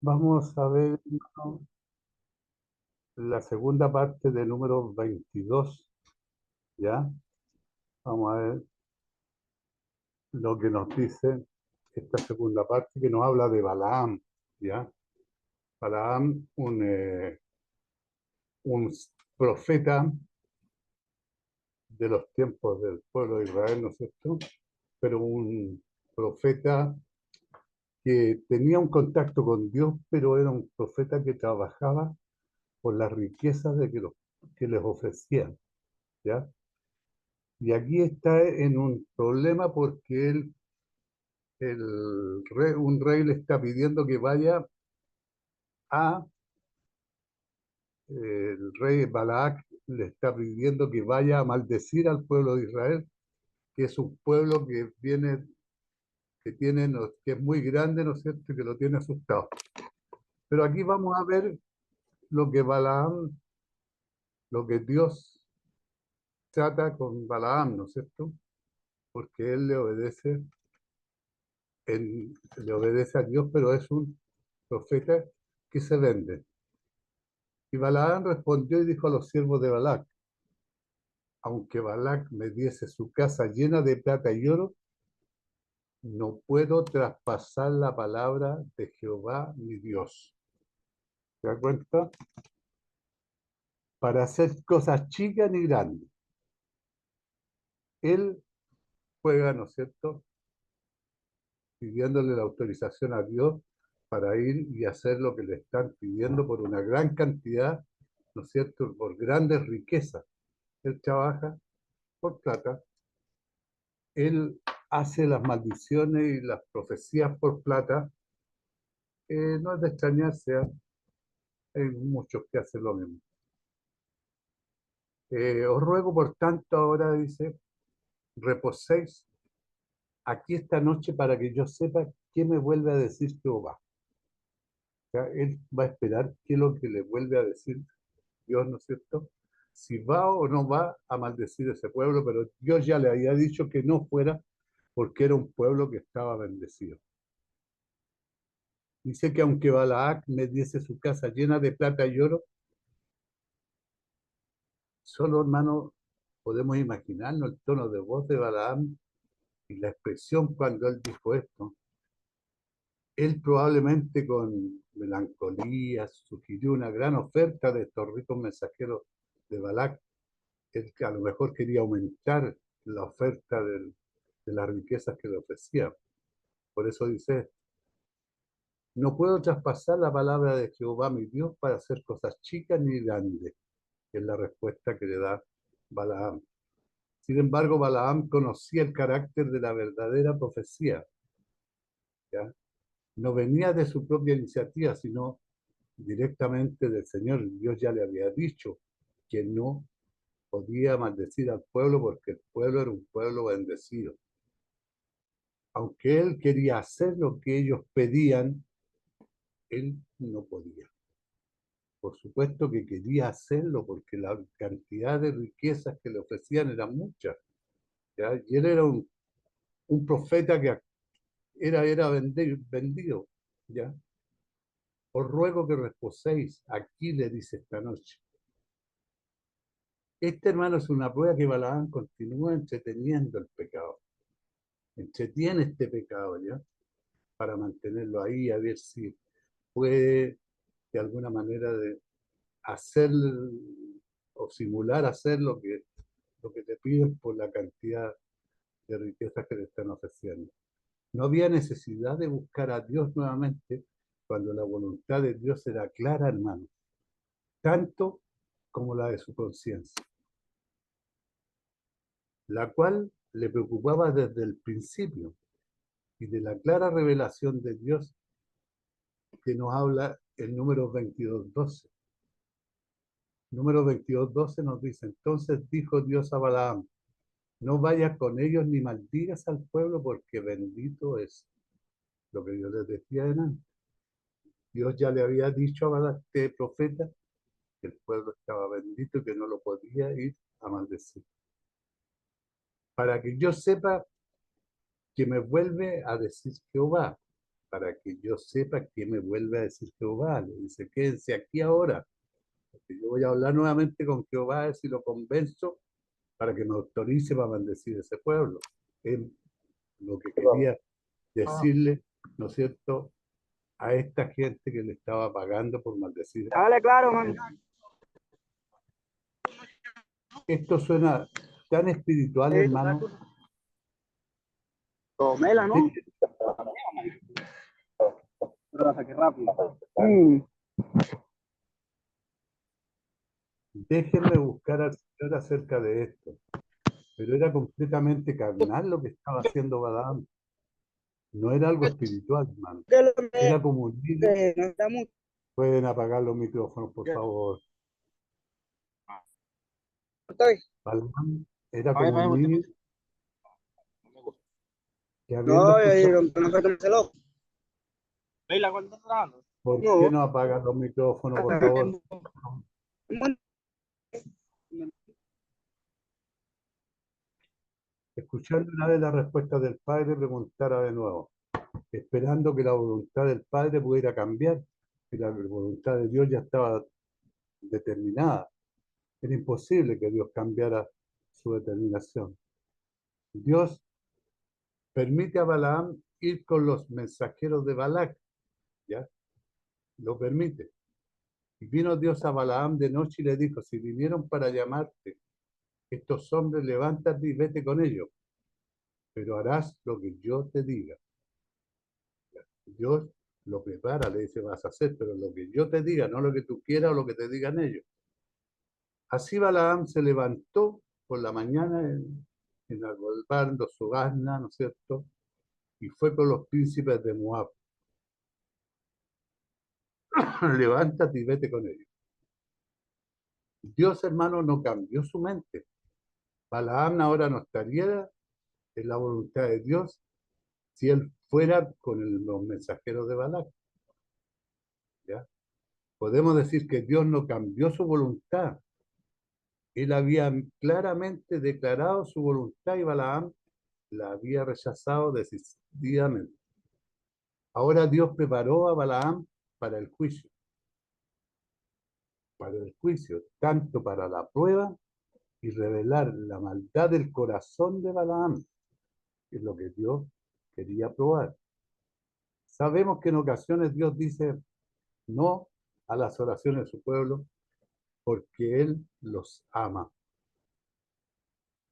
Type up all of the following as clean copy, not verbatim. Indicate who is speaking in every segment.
Speaker 1: Vamos a ver, ¿no?, la segunda parte del número 22, ¿ya? Vamos a ver lo que nos dice esta segunda parte que nos habla de Balaam, ¿ya? Balaam, un profeta de los tiempos del pueblo de Israel, ¿no es cierto? Pero un profeta que tenía un contacto con Dios, pero era un profeta que trabajaba por las riquezas que les ofrecían, ¿ya? Y aquí está en un problema porque un rey le está pidiendo que vaya a, el rey Balac le está pidiendo que vaya a maldecir al pueblo de Israel, que es un pueblo que viene, que tiene, que es muy grande, ¿no es cierto?, y que lo tiene asustado. Pero aquí vamos a ver lo que Balaam, lo que Dios trata con Balaam, ¿no es cierto? Porque él le obedece a Dios, pero es un profeta que se vende. Y Balaam respondió y dijo a los siervos de Balac: aunque Balac me diese su casa llena de plata y oro, no puedo traspasar la palabra de Jehová mi Dios. ¿Te das cuenta? Para hacer cosas chicas ni grandes. Él juega, ¿no es cierto?, pidiéndole la autorización a Dios para ir y hacer lo que le están pidiendo por una gran cantidad, ¿no es cierto?, por grandes riquezas. Él trabaja por plata, él hace las maldiciones y las profecías por plata. No es de extrañarse, ¿eh? Hay muchos que hacen lo mismo. Os ruego, por tanto, ahora dice, reposéis aquí esta noche para que yo sepa qué me vuelve a decir Jehová. O sea, él va a esperar qué es lo que le vuelve a decir Dios, ¿no es cierto? Si va o no va a maldecir ese pueblo, pero Dios ya le había dicho que no fuera porque era un pueblo que estaba bendecido. Dice que aunque Balac me diese su casa llena de plata y oro, solo, hermano, podemos imaginarnos el tono de voz de Balaam y la expresión cuando él dijo esto. Él probablemente con melancolía sugirió una gran oferta de estos ricos mensajeros de Balac. Él que a lo mejor quería aumentar la oferta de las riquezas que le ofrecía. Por eso dice: no puedo traspasar la palabra de Jehová mi Dios para hacer cosas chicas ni grandes. Es la respuesta que le da Balaam. Sin embargo, Balaam conocía el carácter de la verdadera profecía, ¿ya? No venía de su propia iniciativa, sino directamente del Señor. Dios ya le había dicho que no podía maldecir al pueblo porque el pueblo era un pueblo bendecido. Aunque él quería hacer lo que ellos pedían, él no podía. Por supuesto que quería hacerlo porque la cantidad de riquezas que le ofrecían era muchas, ¿ya? Y él era un profeta que era vendido, ¿ya? Os ruego que reposéis aquí, le dice esta noche. Este, hermano, es una prueba que Balaam continúa entreteniendo el pecado. Entretiene este pecado, ¿ya? Para mantenerlo ahí, a ver si puede de alguna manera de hacer o simular hacer lo que te piden por la cantidad de riquezas que le están ofreciendo. No había necesidad de buscar a Dios nuevamente cuando la voluntad de Dios era clara, hermano, tanto como la de su conciencia, la cual le preocupaba desde el principio, y de la clara revelación de Dios que nos habla el número 22:12. Número 22:12 nos dice: entonces dijo Dios a Balaam, no vayas con ellos ni maldigas al pueblo, porque bendito es. Lo que yo les decía antes. Dios ya le había dicho a Balaam, este profeta, que el pueblo estaba bendito y que no lo podía ir a maldecir. Para que yo sepa que me vuelve a decir Jehová. para que yo sepa qué me vuelve a decir Jehová. Le dice, quédense aquí ahora, porque yo voy a hablar nuevamente con Jehová, a ver si lo convenzo para que me autorice para bendecir ese pueblo. Es lo que quería decirle, ¿no es cierto?, a esta gente que le estaba pagando por maldecir.
Speaker 2: Dale, claro, man.
Speaker 1: Esto suena tan espiritual,
Speaker 2: Sí,
Speaker 1: hermano.
Speaker 2: tomela, ¿no?
Speaker 1: Deje-
Speaker 2: Pero la saqué rápido.
Speaker 1: Déjenme buscar al Señor acerca de esto. Pero era completamente carnal lo que estaba haciendo Balaam. No era algo espiritual, hermano.
Speaker 2: Que lo
Speaker 1: Era como un niño.
Speaker 2: que no está mucho.
Speaker 1: Pueden apagar los micrófonos, por favor.
Speaker 2: Estoy.
Speaker 1: Balaam era
Speaker 2: Ay,
Speaker 1: como un niño que habiendo
Speaker 2: no,
Speaker 1: escuchado,
Speaker 2: no fue que me loco. ¿Veis la cuenta trabajando?
Speaker 1: ¿por qué
Speaker 2: No.
Speaker 1: no apagan los micrófonos, por favor? Escuchando una vez la respuesta del Padre, preguntara de nuevo, esperando que la voluntad del Padre pudiera cambiar, que la voluntad de Dios ya estaba determinada. Era imposible que Dios cambiara su determinación. Dios permite a Balaam ir con los mensajeros de Balac, ¿ya? Lo permite. Y vino Dios a Balaam de noche y le dijo, si vinieron para llamarte estos hombres, levántate y vete con ellos, pero harás lo que yo te diga. Dios lo prepara, le dice, vas a hacer, pero lo que yo te diga, no lo que tú quieras o lo que te digan ellos. Así Balaam se levantó por la mañana enarbolando su asna, ¿no es cierto? Y fue con los príncipes de Moab. Levántate y vete con ellos. Dios, hermano, no cambió su mente. Balaam ahora no estaría en la voluntad de Dios si él fuera con los mensajeros de Balac. ¿Ya? Podemos decir que Dios no cambió su voluntad. Él había claramente declarado su voluntad y Balaam la había rechazado decididamente. Ahora Dios preparó a Balaam para el juicio, tanto para la prueba y revelar la maldad del corazón de Balaam, que es lo que Dios quería probar. Sabemos que en ocasiones Dios dice no a las oraciones de su pueblo porque Él los ama.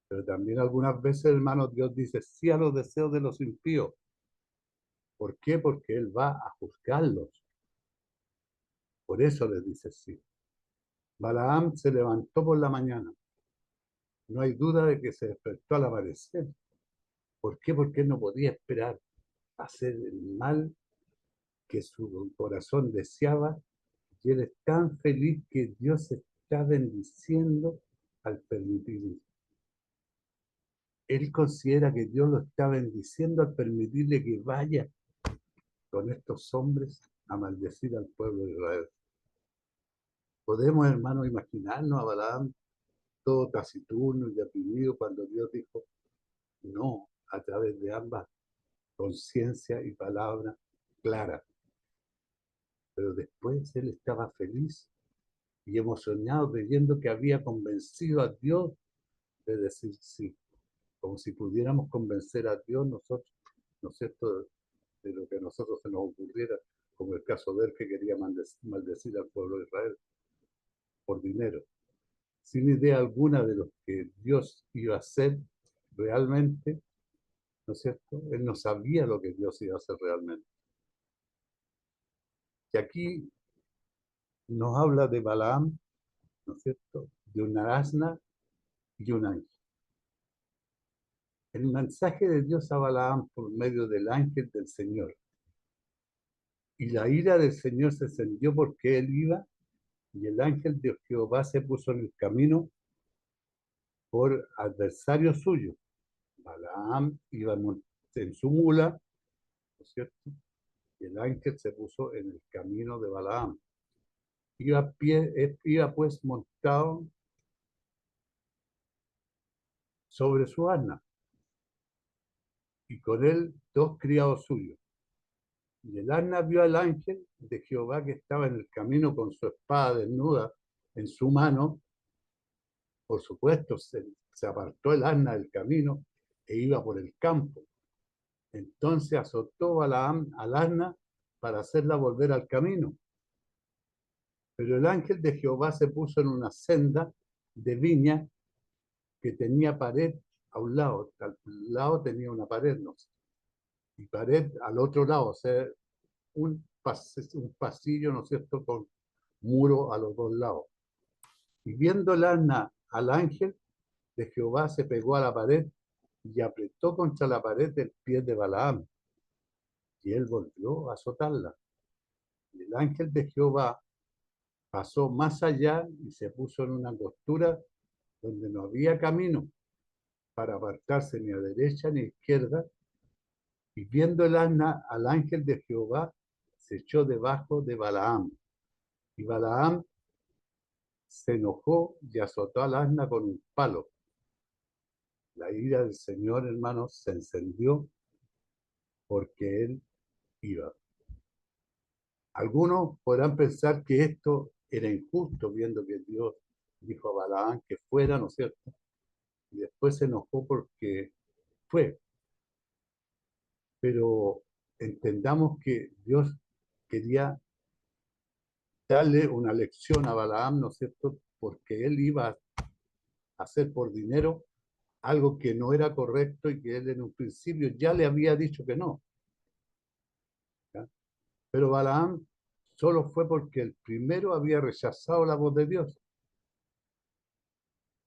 Speaker 1: Pero también algunas veces, hermanos, Dios dice sí a los deseos de los impíos. ¿Por qué? Porque Él va a juzgarlos. Por eso les dice sí. Balaam se levantó por la mañana. No hay duda de que se despertó al amanecer. ¿Por qué? Porque él no podía esperar hacer el mal que su corazón deseaba. Y él es tan feliz que Dios está bendiciendo al permitirlo. Él considera que Dios lo está bendiciendo al permitirle que vaya con estos hombres a maldecir al pueblo de Israel. Podemos, hermanos, imaginarnos a Balaam todo taciturno y deprimido cuando Dios dijo no a través de ambas conciencia y palabra clara. Pero después él estaba feliz y emocionado creyendo que había convencido a Dios de decir sí, como si pudiéramos convencer a Dios nosotros, ¿no es cierto?, de lo que a nosotros se nos ocurriera, como el caso de él que quería maldecir al pueblo de Israel por dinero, sin idea alguna de lo que Dios iba a hacer realmente, ¿no es cierto? Él no sabía lo que Dios iba a hacer realmente. Y aquí nos habla de Balaam, ¿no es cierto?, de una asna y un ángel. El mensaje de Dios a Balaam por medio del ángel del Señor. Y la ira del Señor se encendió porque él iba y el ángel de Jehová se puso en el camino por adversario suyo. Balaam iba en su mula, ¿no es cierto? Y el ángel se puso en el camino de Balaam. Iba pues montado sobre su asna y con él dos criados suyos. Y el asna vio al ángel de Jehová que estaba en el camino con su espada desnuda en su mano. Por supuesto, se apartó el asna del camino e iba por el campo. Entonces azotó Balaam al asna para hacerla volver al camino. Pero el ángel de Jehová se puso en una senda de viña que tenía pared a un lado. Al lado tenía una pared, ¿no? Y pared al otro lado, o sea, un pasillo, ¿no es cierto?, con muro a los dos lados. Y viendo el asna al ángel de Jehová, se pegó a la pared y apretó contra la pared el pie de Balaam. Y él volvió a azotarla. Y el ángel de Jehová pasó más allá y se puso en una angostura donde no había camino para apartarse ni a derecha ni a izquierda. Y viendo el asna al ángel de Jehová, se echó debajo de Balaam. Y Balaam se enojó y azotó al asna con un palo. La ira del Señor, hermanos, se encendió porque él iba. Algunos podrán pensar que esto era injusto, viendo que Dios dijo a Balaam que fuera, ¿no es cierto? Y después se enojó porque fue. Pero entendamos que Dios quería darle una lección a Balaam, ¿no es cierto? Porque él iba a hacer por dinero algo que no era correcto y que él en un principio ya le había dicho que no. ¿Ya? Pero Balaam solo fue porque el primero había rechazado la voz de Dios,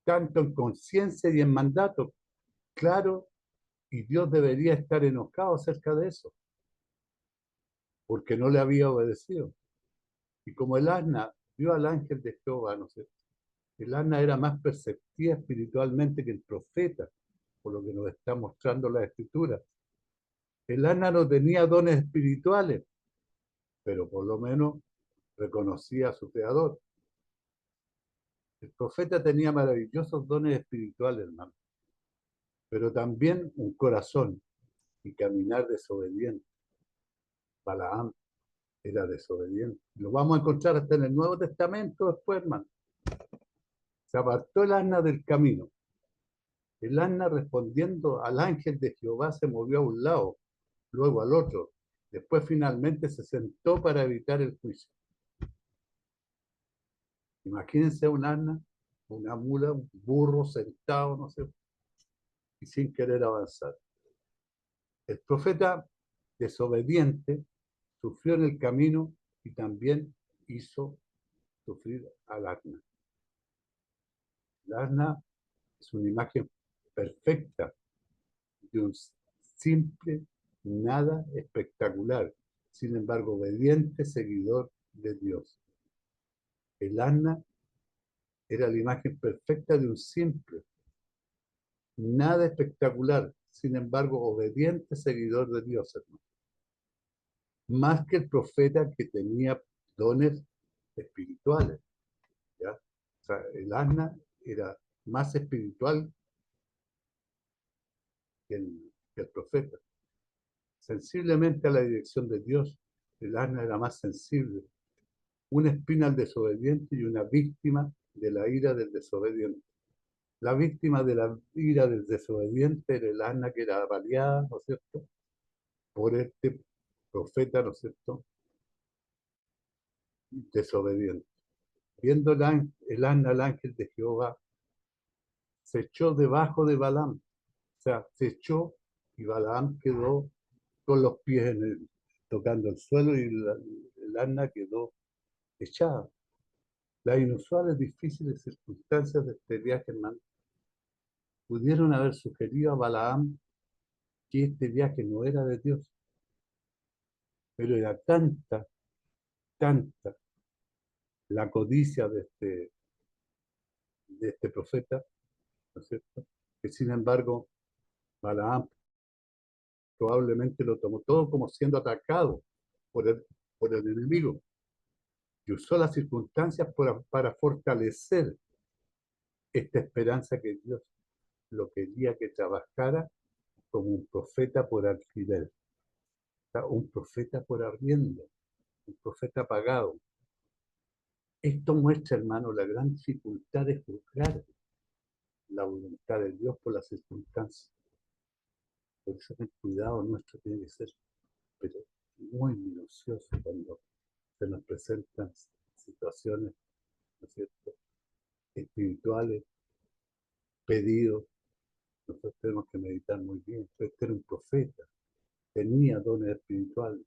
Speaker 1: tanto en conciencia y en mandato. Claro, y Dios debería estar enojado acerca de eso, porque no le había obedecido. Y como el asna vio al ángel de Jehová, ¿no es cierto? El asna era más perceptiva espiritualmente que el profeta, por lo que nos está mostrando la Escritura. El asna no tenía dones espirituales, pero por lo menos reconocía a su creador. El profeta tenía maravillosos dones espirituales, hermano, pero también un corazón y caminar desobediente. Balaam era desobediente. Lo vamos a encontrar hasta en el Nuevo Testamento después, hermano. Se apartó el asna del camino. El asna, respondiendo al ángel de Jehová, se movió a un lado, luego al otro. Después finalmente se sentó para evitar el juicio. Imagínense un asna, una mula, un burro sentado, no sé, y sin querer avanzar. El profeta desobediente sufrió en el camino y también hizo sufrir al asna. El asna es una imagen perfecta de un simple, nada espectacular, sin embargo, obediente seguidor de Dios. El asna era la imagen perfecta de un simple, nada espectacular, sin embargo, obediente seguidor de Dios, hermano. Más que el profeta que tenía dones espirituales, ¿ya? O sea, el asna era más espiritual que el profeta. Sensiblemente a la dirección de Dios, el asna era más sensible, una espina al desobediente y una víctima de la ira del desobediente. La víctima de la ira del desobediente era el asna que era avaliada, ¿no es cierto?, por este profeta, ¿no es cierto?, desobediente. Viendo el asna al ángel de Jehová, se echó debajo de Balaam, o sea, se echó y Balaam quedó con los pies tocando el suelo y el asna quedó echada. Las inusuales, difíciles circunstancias de este viaje, hermano, pudieron haber sugerido a Balaam que este viaje no era de Dios, pero era tanta la codicia de este profeta, ¿no es cierto?, que sin embargo Balaam probablemente lo tomó todo como siendo atacado por el enemigo y usó las circunstancias para fortalecer esta esperanza que Dios lo quería que trabajara como un profeta por alquiler. un profeta por arriendo, un profeta pagado. Esto muestra, hermano, la gran dificultad de juzgar la voluntad de Dios por las circunstancias. Por eso el cuidado nuestro tiene que ser, pero muy minucioso cuando se nos presentan situaciones, ¿no es cierto?, espirituales, pedidos. Nosotros tenemos que meditar muy bien. Este era un profeta, tenía dones espirituales,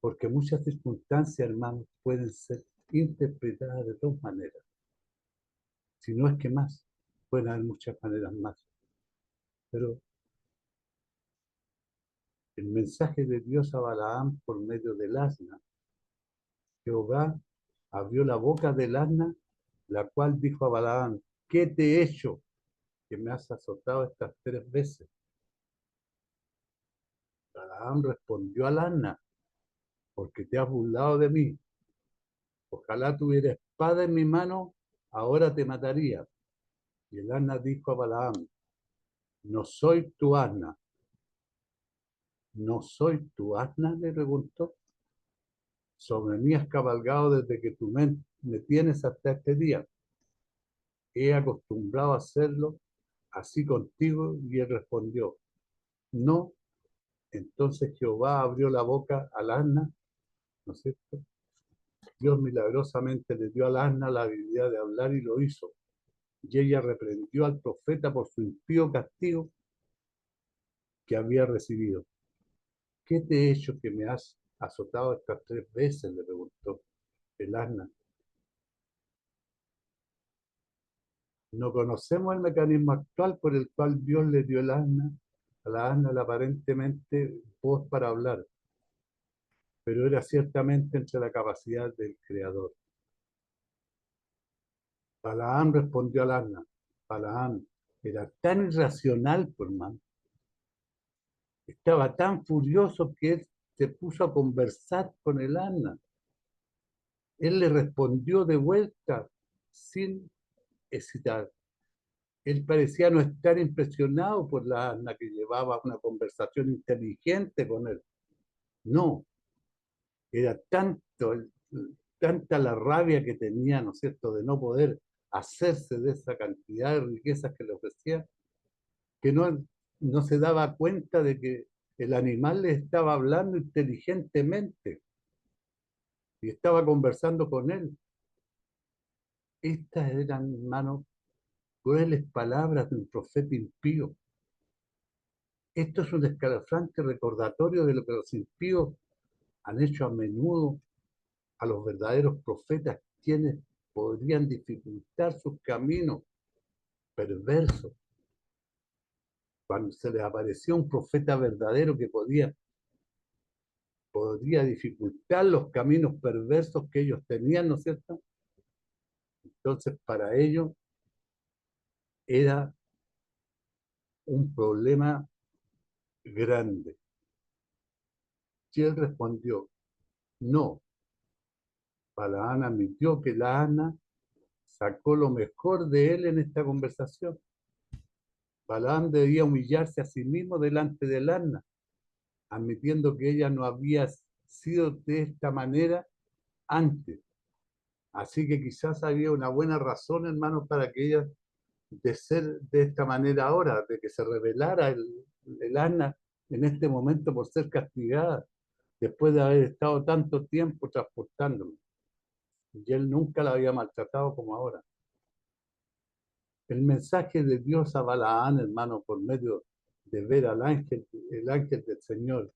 Speaker 1: porque muchas circunstancias, hermanos, pueden ser interpretadas de dos maneras. Si no es que más, pueden haber muchas maneras más. Pero el mensaje de Dios a Balaam por medio del asna, Jehová abrió la boca del asna, la cual dijo a Balaam: ¿qué te he hecho que me has azotado estas 3 veces? Balaam respondió al asna: porque te has burlado de mí. Ojalá tuviera espada en mi mano, ahora te mataría. Y el asna dijo a Balaam: no soy tu asna. ¿No soy tu asna?, le preguntó. Sobre mí has cabalgado desde que tú me tienes hasta este día. He acostumbrado a hacerlo así contigo. Y él respondió: no. Entonces Jehová abrió la boca al asna, ¿no es cierto? Dios milagrosamente le dio al asna la habilidad de hablar y lo hizo. Y ella reprendió al profeta por su impío castigo que había recibido. ¿Qué te he hecho que me has azotado estas 3 veces?, le preguntó el asna. No conocemos el mecanismo actual por el cual Dios le dio a la asna aparentemente voz para hablar, pero era ciertamente entre la capacidad del Creador. Balaam respondió al asna. Balaam era tan irracional, por hermano. Estaba tan furioso que él se puso a conversar con el asna. Él le respondió de vuelta sin hesitar. Él parecía no estar impresionado por la asna, que llevaba una conversación inteligente con él. No, era tanta la rabia que tenía, ¿no es cierto?, de no poder hacerse de esa cantidad de riquezas que le ofrecía, que no se daba cuenta de que el animal le estaba hablando inteligentemente y estaba conversando con él. Estas eran, hermano, crueles palabras de un profeta impío. Esto es un escalofriante recordatorio de lo que los impíos han hecho a menudo a los verdaderos profetas, quienes podrían dificultar sus caminos perversos. Cuando se les apareció un profeta verdadero que podría dificultar los caminos perversos que ellos tenían, ¿no es cierto? Entonces, para ellos era un problema grande. Y él respondió: no. Balaam admitió que la asna sacó lo mejor de él en esta conversación. Balaam debía humillarse a sí mismo delante del asna, admitiendo que ella no había sido de esta manera antes. Así que quizás había una buena razón, hermanos, para que ella de ser de esta manera ahora, de que se rebelara el asna en este momento por ser castigada, después de haber estado tanto tiempo transportándolo. Y él nunca la había maltratado como ahora. El mensaje de Dios a Balaam, hermano, por medio de ver al ángel, el ángel del Señor.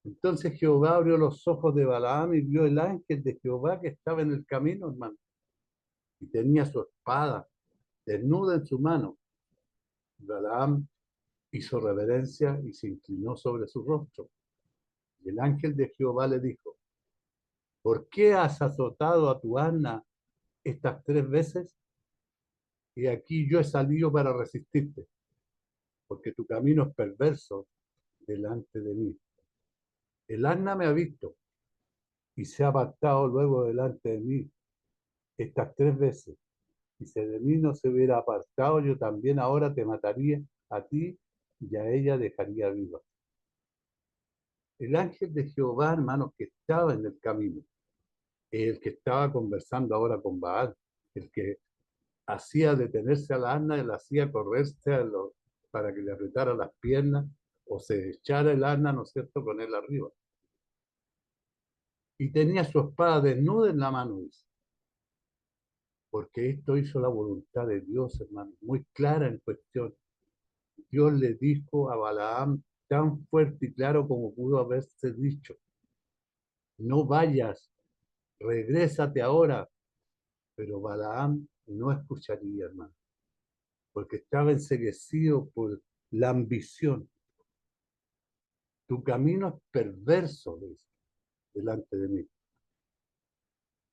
Speaker 1: Entonces Jehová abrió los ojos de Balaam y vio el ángel de Jehová que estaba en el camino, hermano, y tenía su espada desnuda en su mano. Balaam hizo reverencia y se inclinó sobre su rostro. Y el ángel de Jehová le dijo: ¿por qué has azotado a tu asna estas 3 veces? Y aquí yo he salido para resistirte, porque tu camino es perverso delante de mí. El asna me ha visto y se ha apartado luego delante de mí estas 3 veces. Y si de mí no se hubiera apartado, yo también ahora te mataría a ti y a ella dejaría viva. el ángel de Jehová, hermanos, que estaba en el camino, el que estaba conversando ahora con Baal, el que hacía detenerse a la asna y la hacía correrse para que le apretara las piernas o se echara el asna, ¿no es cierto?, con él arriba. Y tenía su espada desnuda en la mano, dice, porque esto hizo la voluntad de Dios, hermano, muy clara en cuestión. Dios le dijo a Balaam tan fuerte y claro como pudo haberse dicho: no vayas, regrésate ahora. Pero Balaam no escucharía, hermano, porque estaba enceguecido por la ambición. Tu camino es perverso, dice, delante de mí.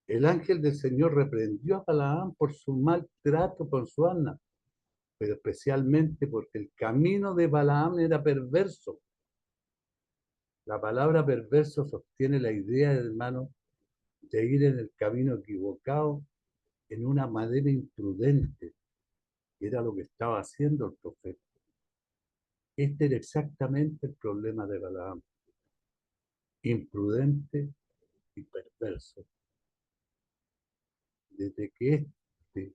Speaker 1: El ángel del Señor reprendió a Balaam por su mal trato con su asna, pero especialmente porque el camino de Balaam era perverso. La palabra perverso sostiene la idea, hermano, de ir en el camino equivocado en una manera imprudente, que era lo que estaba haciendo el profeta. Este era exactamente el problema de Balaam: imprudente y perverso. Desde que este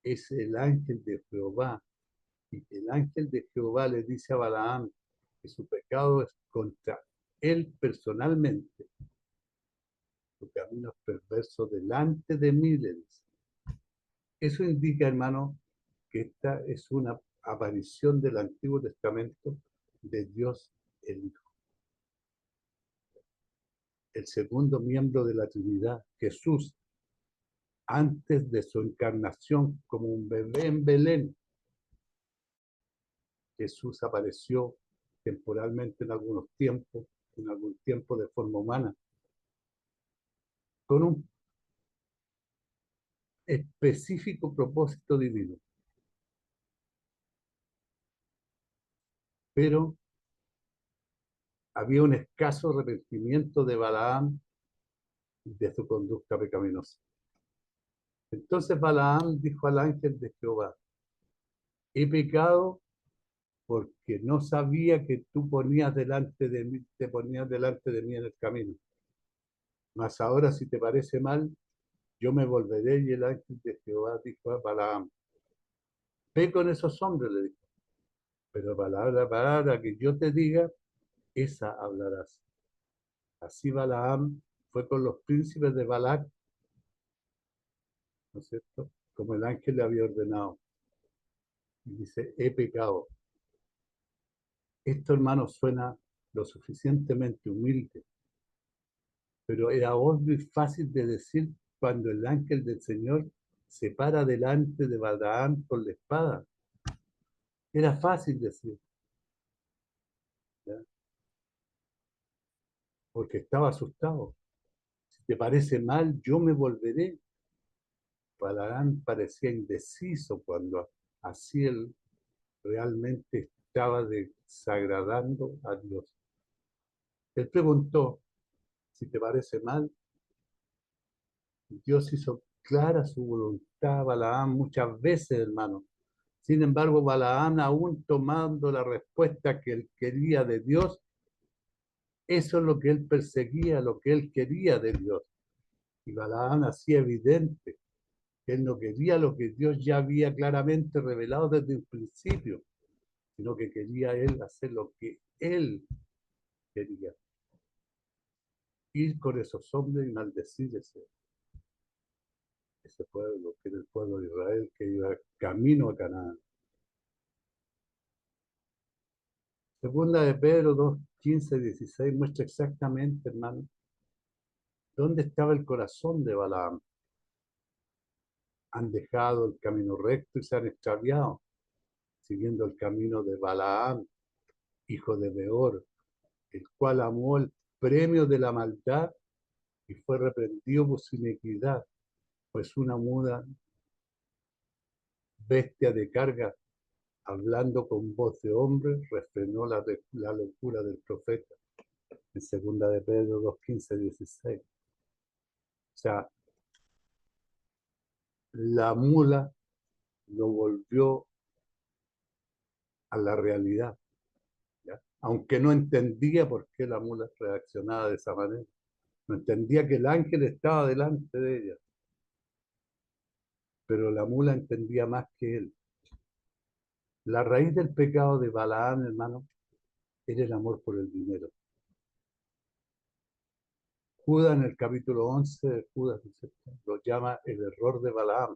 Speaker 1: es el ángel de Jehová, y el ángel de Jehová le dice a Balaam que su pecado es contra él personalmente, su camino es perverso delante de mí, le dice. Eso indica, hermano, que esta es una aparición del Antiguo Testamento de Dios el Hijo, el segundo miembro de la Trinidad, Jesús, antes de su encarnación como un bebé en Belén. Jesús apareció temporalmente en algunos tiempos, en algún tiempo de forma humana, con un específico propósito divino. Pero había un escaso arrepentimiento de Balaam de su conducta pecaminosa. Entonces Balaam dijo al ángel de Jehová: he pecado porque no sabía que tú ponías delante de mí, te ponías delante de mí en el camino. Mas ahora, si te parece mal, yo me volveré. Y el ángel de Jehová dijo a Balaam: ve con esos hombres, le dijo, pero palabra que yo te diga, esa hablarás. Así Balaam fue con los príncipes de Balac, ¿no es cierto?, como el ángel le había ordenado. Y dice: he pecado. Esto, hermano, suena lo suficientemente humilde, pero era obvio y fácil de decir cuando el ángel del Señor se para delante de Balaam con la espada. Era fácil decir, ¿ya?, porque estaba asustado. Si te parece mal, yo me volveré. Balaam parecía indeciso cuando así él realmente estaba desagradando a Dios. Él preguntó: si te parece mal. Dios hizo clara su voluntad a Balaam muchas veces, hermano. Sin embargo, Balaam, aún tomando la respuesta que él quería de Dios, eso es lo que él perseguía, lo que él quería de Dios. Y Balaam hacía evidente que él no quería lo que Dios ya había claramente revelado desde el principio, sino que quería él hacer lo que él quería: ir con esos hombres y maldecir ese pueblo, que era el pueblo de Israel, que iba camino a Canaán. Segunda de Pedro 2, 15, 16 muestra exactamente, hermano, dónde estaba el corazón de Balaam. Han dejado el camino recto y se han extraviado, siguiendo el camino de Balaam, hijo de Beor, el cual amó el premio de la maldad y fue reprendido por su iniquidad, pues una muda bestia de carga, hablando con voz de hombre, refrenó la locura del profeta. En segunda de Pedro 2, 15, 16. O sea, la mula lo volvió a la realidad, ¿ya? aunque no entendía por qué la mula reaccionaba de esa manera. No entendía que el ángel estaba delante de ella, pero la mula entendía más que él. La raíz del pecado de Balaam, hermano, era el amor por el dinero. Judas, en el capítulo 11 de Judas, lo llama el error de Balaam.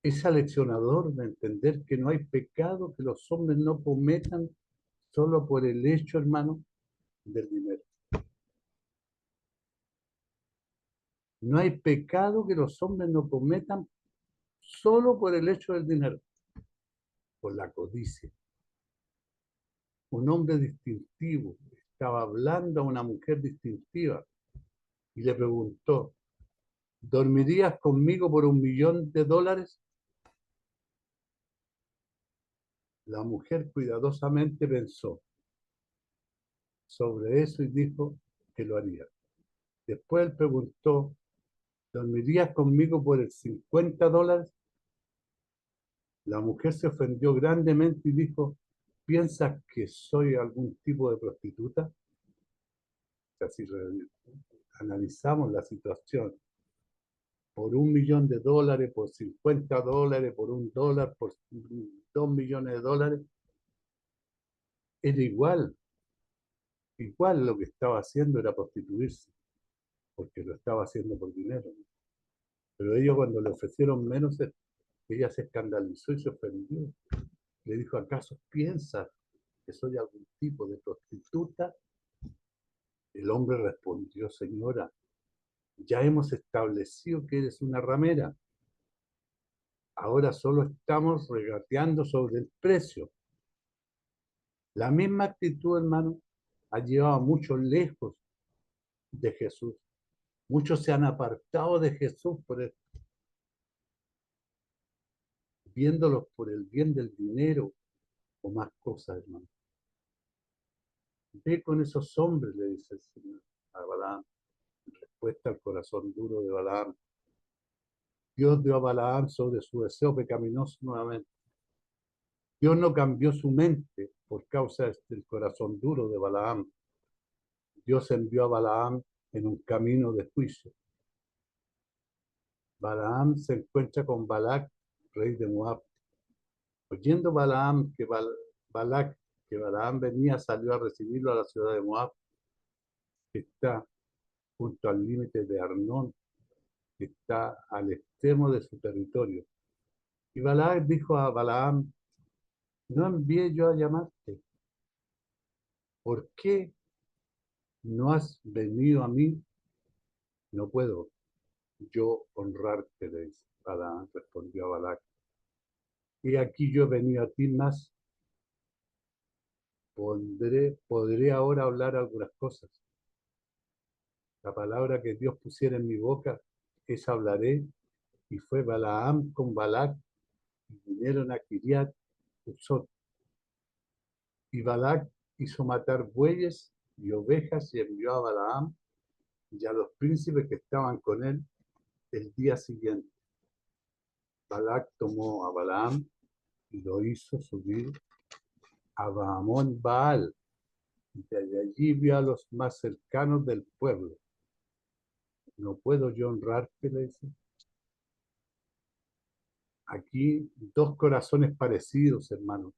Speaker 1: Es aleccionador de entender que no hay pecado que los hombres no cometan solo por el hecho, hermano, del dinero. No hay pecado que los hombres no cometan solo por el hecho del dinero, por la codicia. Un hombre distintivo estaba hablando a una mujer distintiva y le preguntó, ¿dormirías conmigo por $1.000.000? La mujer cuidadosamente pensó sobre eso y dijo que lo haría. Después él preguntó, ¿dormirías conmigo por el $50? La mujer se ofendió grandemente y dijo, ¿piensas que soy algún tipo de prostituta? Así analizamos la situación. Por $1.000.000, por $50, por $1, por $2.000.000, era igual lo que estaba haciendo era prostituirse, porque lo estaba haciendo por dinero. Pero ellos cuando le ofrecieron menos, ella se escandalizó y se ofendió. Le dijo, ¿acaso piensas que soy algún tipo de prostituta? El hombre respondió, señora, ya hemos establecido que eres una ramera. Ahora solo estamos regateando sobre el precio. La misma actitud, hermano, ha llevado a muchos lejos de Jesús. Muchos se han apartado de Jesús viéndolos por el bien del dinero o más cosas, hermano. Ve con esos hombres, le dice el Señor a Balaam, en respuesta al corazón duro de Balaam. Dios dio a Balaam sobre su deseo pecaminoso nuevamente. Dios no cambió su mente por causa del corazón duro de Balaam. Dios envió a Balaam en un camino de juicio. Balaam se encuentra con Balac, rey de Moab. Oyendo Balaam que Balaam venía, salió a recibirlo a la ciudad de Moab, que está junto al límite de Arnón, que está al extremo de su territorio. Y Balac dijo a Balaam, ¿no envié yo a llamarte? ¿Por qué no has venido a mí? No puedo yo honrarte, le dice Balaam, respondió a Balac. Y aquí yo he venido a ti más. Podré ahora hablar algunas cosas. La palabra que Dios pusiera en mi boca, esa hablaré. Y fue Balaam con Balac, y vinieron a Kiriat Huzot. Y Balac hizo matar bueyes y ovejas y envió a Balaam y a los príncipes que estaban con él el día siguiente. Balac tomó a Balaam y lo hizo subir a Bahamón Baal. Y de allí vio a los más cercanos del pueblo. ¿No puedo yo honrarte?, le dice. Aquí dos corazones parecidos, hermano.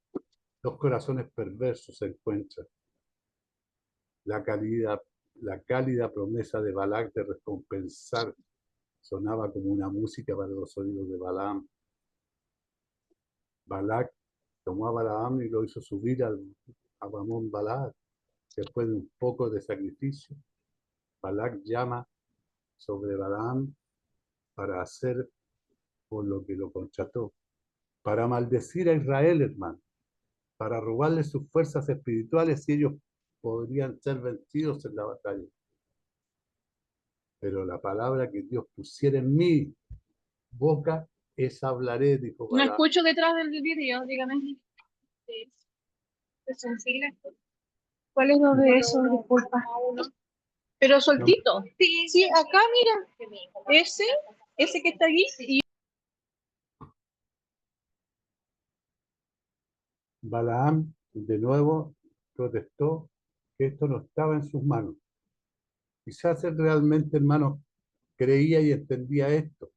Speaker 1: Dos corazones perversos se encuentran. La cálida promesa de Balac de recompensar sonaba como una música para los oídos de Balaam. Balac tomó a Balaam y lo hizo subir a Bamón Balac. Después de un poco de sacrificio, Balac llama sobre Balaam para hacer por lo que lo contrató, para maldecir a Israel, hermano, para robarle sus fuerzas espirituales y ellos podrían ser vencidos en la batalla. Pero la palabra que Dios pusiera en mi boca, esa hablaré, dijo
Speaker 3: No
Speaker 1: Balaam.
Speaker 3: escucho detrás del vídeo, dígame. Sí, es sensible. ¿Cuál es lo de eso? Disculpa. Pero soltito. Sí, sí, acá mira. Ese que está aquí. Y...
Speaker 1: Balaam De nuevo protestó que esto no estaba en sus manos. Quizás él realmente, hermano, creía y entendía esto,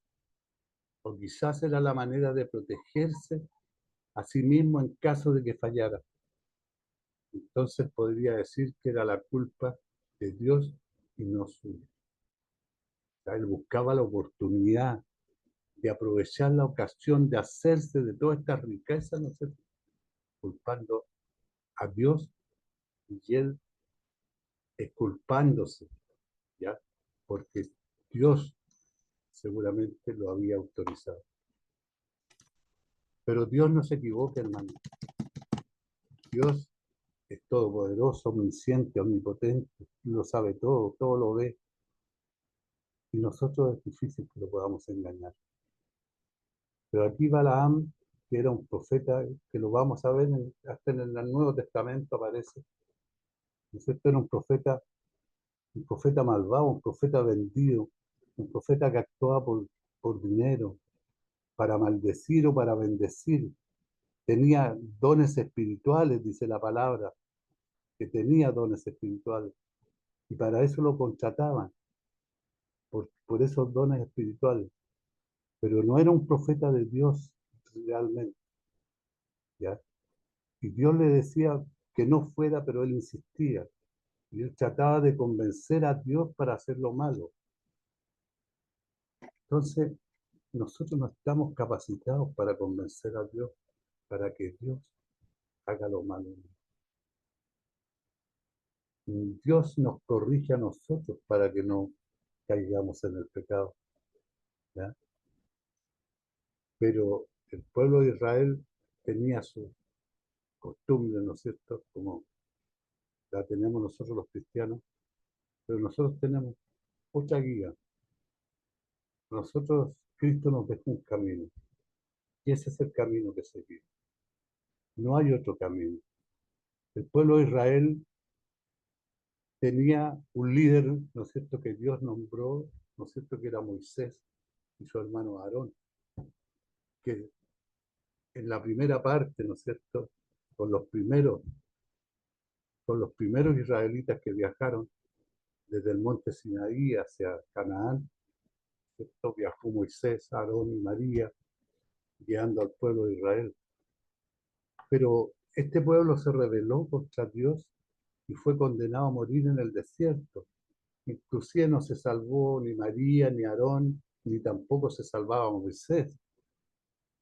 Speaker 1: o quizás era la manera de protegerse a sí mismo en caso de que fallara. Entonces podría decir que era la culpa de Dios y no suya. O sea, él buscaba la oportunidad de aprovechar la ocasión de hacerse de toda esta riqueza, ¿no es cierto?, culpando a Dios, y él exculpándose, ¿ya? Porque Dios seguramente lo había autorizado. Pero Dios no se equivoca, hermano. Dios es todopoderoso, omnisciente, omnipotente, lo sabe todo, todo lo ve. Y nosotros es difícil que lo podamos engañar. Pero aquí Balaam, que era un profeta, que lo vamos a ver hasta en el Nuevo Testamento aparece, ¿no es cierto? Era un profeta malvado, un profeta vendido, un profeta que actuaba por dinero, para maldecir o para bendecir. Tenía dones espirituales, dice la palabra, que tenía dones espirituales. Y para eso lo contrataban, por esos dones espirituales. Pero no era un profeta de Dios realmente, ¿ya? Y Dios le decía que no fuera, pero él insistía. Y él trataba de convencer a Dios para hacer lo malo. Entonces, nosotros no estamos capacitados para convencer a Dios, para que Dios haga lo malo. Dios nos corrige a nosotros para que no caigamos en el pecado, ¿ya? Pero el pueblo de Israel tenía su costumbre, ¿no es cierto?, como la tenemos nosotros los cristianos, pero nosotros tenemos otra guía. Nosotros, Cristo nos dejó un camino, y ese es el camino que seguimos. No hay otro camino. El pueblo de Israel tenía un líder, ¿no es cierto?, que Dios nombró, ¿no es cierto?, que era Moisés y su hermano Aarón, que en la primera parte, ¿no es cierto?, con los primeros, israelitas que viajaron desde el monte Sinaí hacia Canaán, ¿cierto?, viajó Moisés, Aarón y María, guiando al pueblo de Israel. Pero este pueblo se rebeló contra Dios y fue condenado a morir en el desierto. Inclusive no se salvó ni María, ni Aarón, ni tampoco se salvaba Moisés.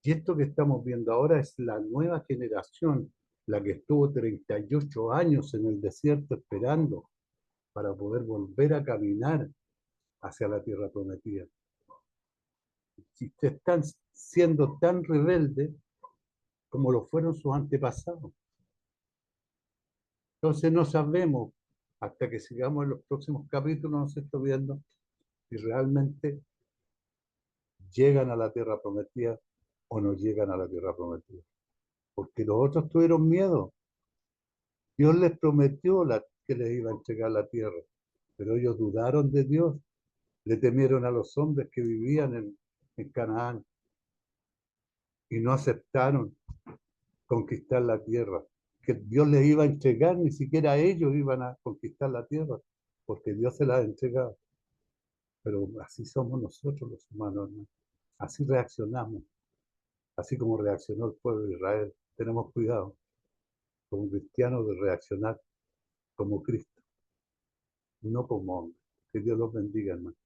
Speaker 1: Y esto que estamos viendo ahora es la nueva generación, la que estuvo 38 años en el desierto esperando para poder volver a caminar hacia la tierra prometida. Si están siendo tan rebeldes como lo fueron sus antepasados. Entonces no sabemos, hasta que sigamos en los próximos capítulos, nos está viendo si realmente llegan a la tierra prometida o no llegan a la tierra prometida. Porque los otros tuvieron miedo. Dios les prometió que les iba a entregar la tierra, pero ellos dudaron de Dios, le temieron a los hombres que vivían en Canaán y no aceptaron conquistar la tierra, que Dios les iba a entregar, ni siquiera ellos iban a conquistar la tierra, porque Dios se la ha entregado. Pero así somos nosotros los humanos, ¿no? Así reaccionamos, así como reaccionó el pueblo de Israel. Tenemos cuidado, como cristianos, de reaccionar como Cristo, no como hombre. Que Dios los bendiga, hermano.